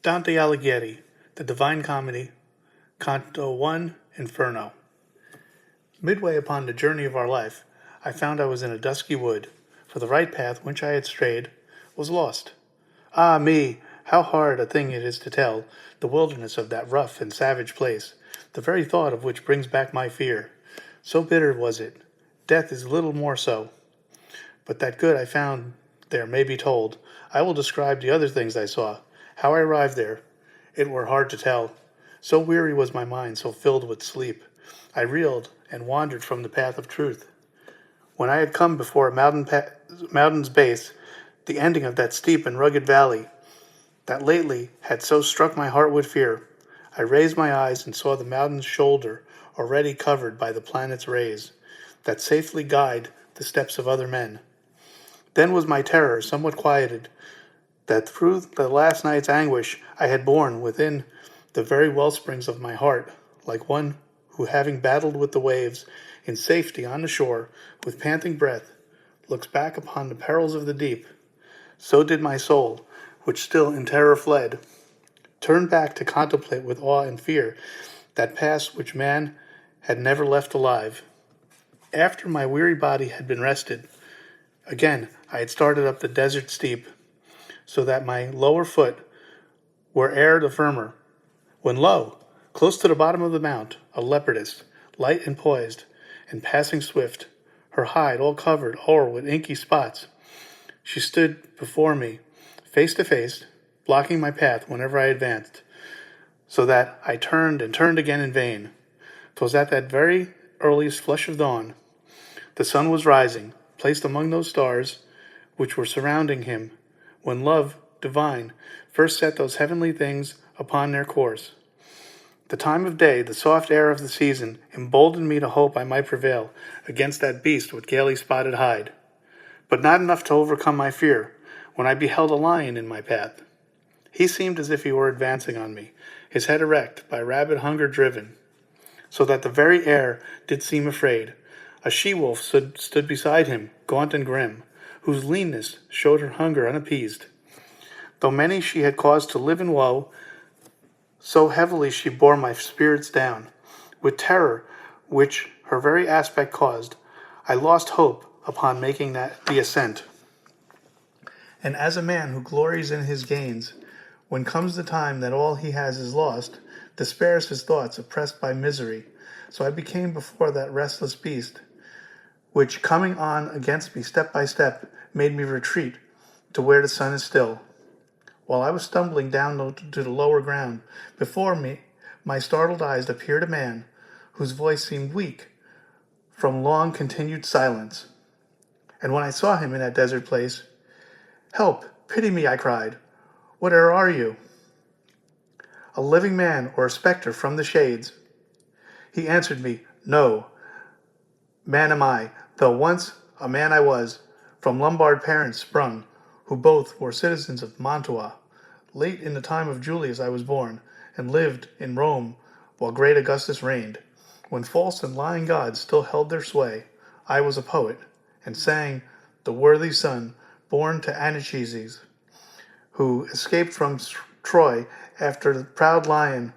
Dante Alighieri, The Divine Comedy, Canto 1, Inferno. Midway upon the journey of our life, I found I was in a dusky wood, for the right path which I had strayed was lost. Ah me, how hard a thing it is to tell the wilderness of that rough and savage place, the very thought of which brings back my fear. So bitter was it. Death is little more so. But that good I found there may be told. I will describe the other things I saw. How I arrived there, it were hard to tell. So weary was my mind, so filled with sleep. I reeled and wandered from the path of truth. When I had come before a mountain's base, the ending of that steep and rugged valley, that lately had so struck my heart with fear, I raised my eyes and saw the mountain's shoulder already covered by the planet's rays, that safely guide the steps of other men. Then was my terror somewhat quieted, that through the last night's anguish I had borne within the very wellsprings of my heart, like one who, having battled with the waves in safety on the shore, with panting breath, looks back upon the perils of the deep. So did my soul, which still in terror fled, turn back to contemplate with awe and fear that past which man had never left alive. After my weary body had been rested, again I had started up the desert steep, so that my lower foot were e'er the firmer, when lo, close to the bottom of the mount, a leopardess, light and poised, and passing swift, her hide all covered o'er with inky spots. She stood before me, face to face, blocking my path whenever I advanced, so that I turned and turned again in vain. 'Twas at that very earliest flush of dawn. The sun was rising, placed among those stars which were surrounding him, when love divine first set those heavenly things upon their course. The time of day, the soft air of the season, emboldened me to hope I might prevail against that beast with gaily spotted hide. But not enough to overcome my fear, when I beheld a lion in my path. He seemed as if he were advancing on me, his head erect, by rabid hunger driven, so that the very air did seem afraid. A she-wolf stood beside him, gaunt and grim, whose leanness showed her hunger unappeased. Though many she had caused to live in woe, so heavily she bore my spirits down. With terror, which her very aspect caused, I lost hope upon making the ascent. And as a man who glories in his gains, when comes the time that all he has is lost, despairs his thoughts oppressed by misery, so I became before that restless beast, which, coming on against me step by step, made me retreat to where the sun is still. While I was stumbling down to the lower ground, before me, my startled eyes appeared a man, whose voice seemed weak from long continued silence. And when I saw him in that desert place, "Help, pity me," I cried. "Whate'er are you? A living man or a spectre from the shades?" He answered me, "No, man am I, though once a man I was, from Lombard parents sprung, who both were citizens of Mantua. Late in the time of Julius I was born, and lived in Rome while great Augustus reigned. When false and lying gods still held their sway, I was a poet, and sang the worthy son born to Anchises, who escaped from Troy after the proud lion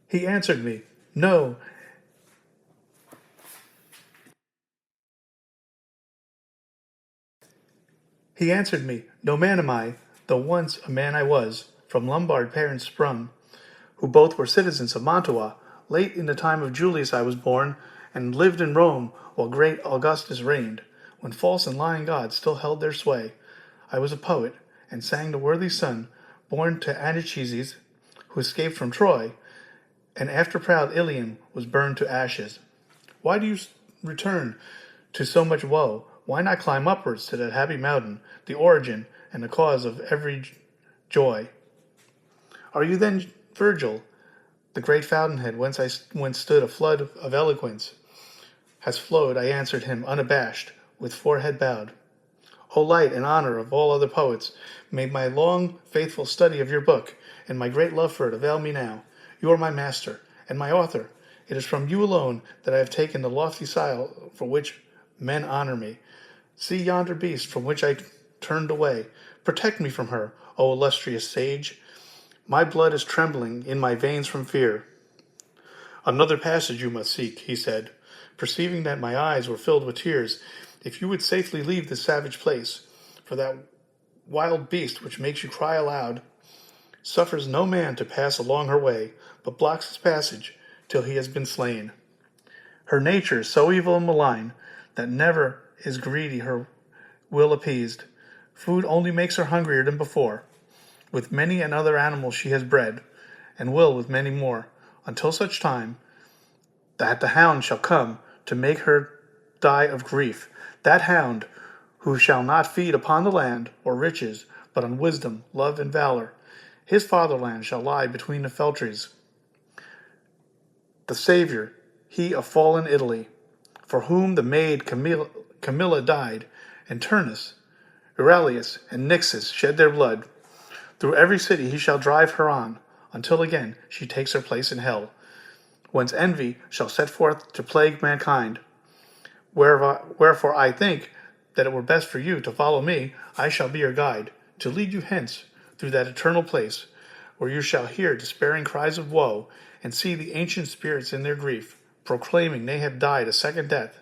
He answered me, "No, He answered me, "No man am I, though once a man I was, from Lombard parents sprung, who both were citizens of Mantua. Late in the time of Julius I was born, and lived in Rome while great Augustus reigned. When false and lying gods still held their sway, I was a poet, and sang the worthy son, born to Anchises, who escaped from Troy, and after proud Ilium was burned to ashes. Why do you return to so much woe? Why not climb upwards to that happy mountain, the origin and the cause of every joy? Are you then Virgil, the great fountainhead whence stood a flood of eloquence has flowed?" I answered him unabashed, with forehead bowed. O light and honor of all other poets, may my long, faithful study of your book and my great love for it avail me now. You are my master and my author. It is from you alone that I have taken the lofty style for which men honor me. See yonder beast from which I turned away. Protect me from her, O illustrious sage. My blood is trembling in my veins from fear. Another passage you must seek, he said, perceiving that my eyes were filled with tears. If you would safely leave this savage place, for that wild beast which makes you cry aloud suffers no man to pass along her way, but blocks his passage till he has been slain. Her nature is so evil and malign that never is greedy her will appeased. Food only makes her hungrier than before. With many another animal she has bred, and will with many more, until such time that the hound shall come to make her die of grief. That hound who shall not feed upon the land or riches, but on wisdom, love, and valor. His fatherland shall lie between the Feltries. The Savior, he of fallen Italy, for whom the maid Camilla died, and Turnus, Aurelius, and Nixus shed their blood. Through every city he shall drive her on, until again she takes her place in hell, whence envy shall set forth to plague mankind. Wherefore I think that it were best for you to follow me. I shall be your guide, to lead you hence through that eternal place, where you shall hear despairing cries of woe, and see the ancient spirits in their grief, proclaiming they have died a second death.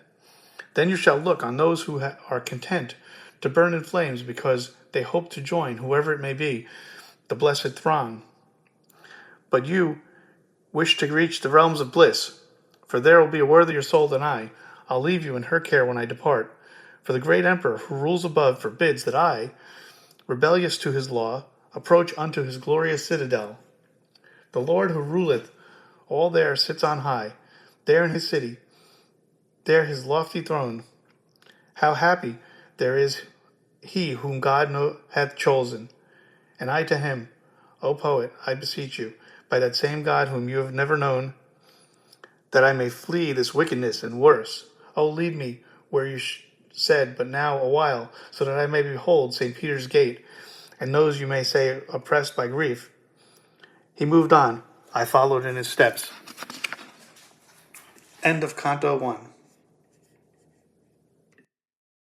Then you shall look on those who are content to burn in flames because they hope to join, whoever it may be, the blessed throng. But you wish to reach the realms of bliss, for there will be a worthier soul than I. I'll leave you in her care when I depart. For the great emperor who rules above forbids that I, rebellious to his law, approach unto his glorious citadel. The Lord who ruleth all there sits on high, there in his city, there his lofty throne. How happy there is he whom God hath chosen. And I to him, O poet, I beseech you, by that same God whom you have never known, that I may flee this wickedness and worse. O lead me where you said but now a while, so that I may behold St. Peter's gate, and those you may say oppressed by grief. He moved on. I followed in his steps. End of Canto 1.